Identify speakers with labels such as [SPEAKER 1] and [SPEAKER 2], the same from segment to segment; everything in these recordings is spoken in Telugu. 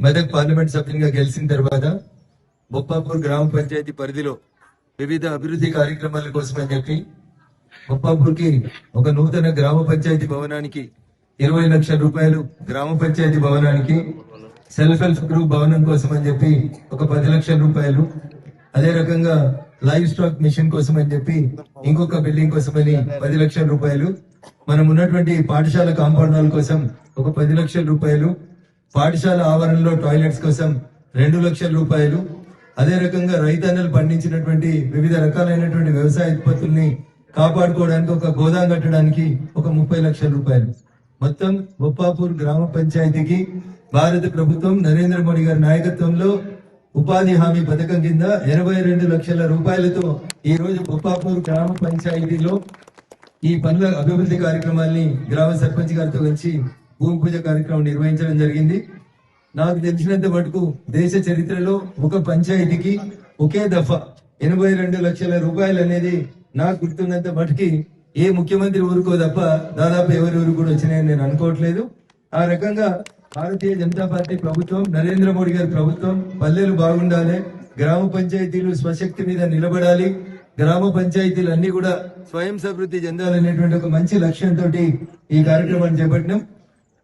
[SPEAKER 1] మెదక్ పార్లమెంట్ సభ్యునిగా గెలిచిన తర్వాత బొప్పాపూర్ గ్రామ పంచాయతీ పరిధిలో వివిధ అభివృద్ధి కార్యక్రమాల కోసమని చెప్పి బొప్పాపూర్కి ఒక నూతన గ్రామ పంచాయతీ భవనానికి 20 లక్షల రూపాయలు, గ్రామ పంచాయతీ భవనానికి సెల్ఫ్ హెల్ప్ గ్రూప్ భవనం కోసం అని చెప్పి ఒక 10 లక్షల రూపాయలు, అదే రకంగా లైవ్ స్టాక్ మిషన్ కోసం అని చెప్పి ఇంకొక బిల్డింగ్ కోసమని 10 లక్షల రూపాయలు, మనం ఉన్నటువంటి పాఠశాల కాంపౌండ్ వాల్ కోసం ఒక 10 లక్షల రూపాయలు, పాఠశాల ఆవరణలో టాయిలెట్స్ కోసం 2 లక్షల రూపాయలు, అదే రకంగా రైతన్నలు పండించినటువంటి వివిధ రకాలైనటువంటి వ్యవసాయ ఉత్పత్తుల్ని కాపాడుకోవడానికి ఒక గోదాం కట్టడానికి ఒక 30 లక్షల రూపాయలు. మొత్తం బొప్పాపూర్ గ్రామ పంచాయతీకి భారత ప్రభుత్వం నరేంద్ర మోడీ గారి నాయకత్వంలో ఉపాధి హామీ పథకం కింద 82 లక్షల రూపాయలతో ఈ రోజు బొప్పాపూర్ గ్రామ పంచాయతీలో ఈ పనుల అభివృద్ధి కార్యక్రమాల్ని గ్రామ సర్పంచ్ గారితో కలిసి భూమి పూజ కార్యక్రమం నిర్వహించడం జరిగింది. నాకు తెలిసినంత మటుకు దేశ చరిత్రలో ఒక పంచాయతీకి ఒకే దఫా 82 లక్షల రూపాయలు అనేది నాకు గుర్తున్నంత మటుకి ఏ ముఖ్యమంత్రి ఊరుకో తప్ప దాదాపు ఎవరి ఊరు కూడా వచ్చినాయని నేను అనుకోవట్లేదు. ఆ రకంగా భారతీయ జనతా పార్టీ ప్రభుత్వం, నరేంద్ర మోడీ గారి ప్రభుత్వం పల్లెలు బాగుండాలి, గ్రామ పంచాయతీలు స్వశక్తి మీద నిలబడాలి, గ్రామ పంచాయతీలు అన్ని కూడా స్వయం సమృద్ధి చెందాలనేటువంటి ఒక మంచి లక్ష్యంతో ఈ కార్యక్రమాన్ని చేపట్టినాం.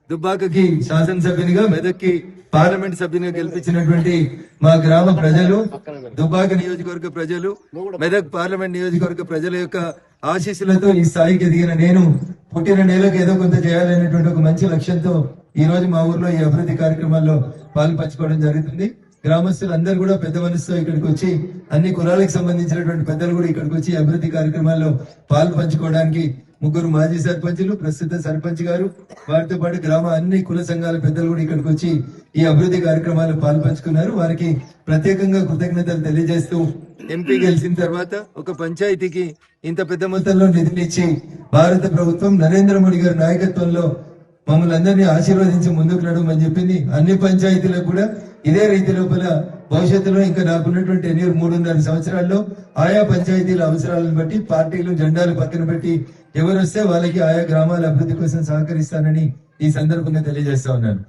[SPEAKER 1] దుబ్బాకకి శాసనసభ్యునిగా, మెదక్కి పార్లమెంట్ సభ్యునిగా గెలిపించినటువంటి మా గ్రామ ప్రజలు, దుబ్బాక నియోజకవర్గ ప్రజలు, మెదక్ పార్లమెంట్ నియోజకవర్గ ప్రజల యొక్క ఆశీస్సులతో ఈ స్థాయికి ఎదిగిన నేను పుట్టిన నేలకు ఏదో కొంత చేయాలనేటువంటి ఒక మంచి లక్ష్యంతో ఈ రోజు మా ఊర్లో ఈ అభివృద్ధి కార్యక్రమాల్లో పాలు పంచుకోవడం జరుగుతుంది. గ్రామస్తులు అందరూ కూడా పెద్ద మనసుతో ఇక్కడికి వచ్చి, అన్ని కులాలకు సంబంధించినటువంటి పెద్దలు కూడా ఇక్కడికి వచ్చి అభివృద్ధి కార్యక్రమాల్లో పాలు పంచుకోవడానికి 3 మాజీ సర్పంచులు, ప్రస్తుత సర్పంచ్ గారు, వారితో పాటు గ్రామ అన్ని కుల సంఘాల పెద్దలు కూడా ఇక్కడికి వచ్చి ఈ అభివృద్ధి కార్యక్రమాల్లో పాలు పంచుకున్నారు. వారికి ప్రత్యేకంగా కృతజ్ఞతలు తెలియజేస్తూ, ఎంపీ గెలిచిన తర్వాత ఒక పంచాయతీకి ఇంత పెద్ద మొత్తంలో నిధులిచ్చి భారత ప్రభుత్వం నరేంద్ర మోడీ గారి నాయకత్వంలో మమ్మల్ని అందరినీ ఆశీర్వదించి ముందుకు నడవమని చెప్పింది. అన్ని పంచాయతీలకు కూడా ఇదే రీతి లోపల భవిష్యత్తులో ఇంకా నాకున్నటువంటి 3.5 సంవత్సరాల్లో ఆయా పంచాయతీల అవసరాలను బట్టి పార్టీలు జెండాలు పక్కన పెట్టి ఎవరు వస్తే వాళ్ళకి ఆయా గ్రామాల అభివృద్ధి కోసం సహకరిస్తానని ఈ సందర్భంగా తెలియజేస్తా ఉన్నాను.